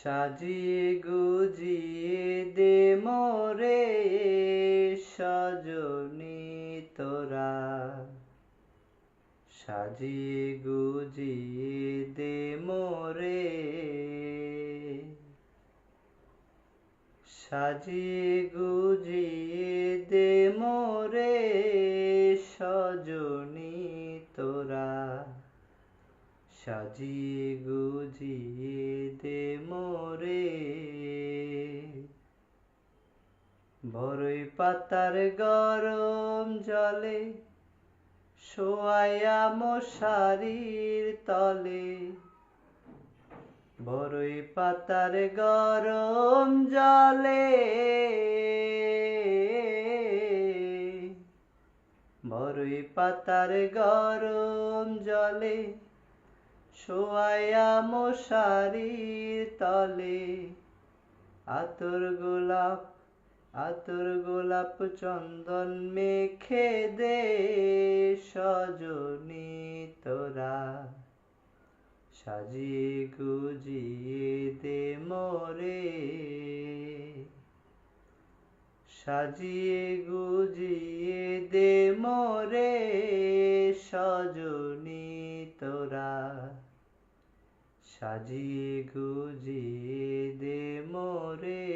সাজিয়ে গুজিয়ে দে মোরে সজনী তোরা, সাজিয়ে গুজিয়ে দে মোরে, সাজিয়ে গুজিয়ে দে মোরে সজনী তোরা, সাজিয়ে গুজিয়ে দে মোরে। বরই পাতার গরম জলে শোয়াইয়া মশারির তলে, বরই পাতার গরম জলে, বরই পাতার গরম জলে শোয়াইয়া মশারির তলে, আতর গোলাপ চন্দন মেখে দে সজনী তোরা, সাজিয়ে গুজিয়ে দে মোরে, সাজিয়ে গুজিয়ে দে মোরে সজনী তোরা, সাজিয়ে গুজিয়ে দে মোরে।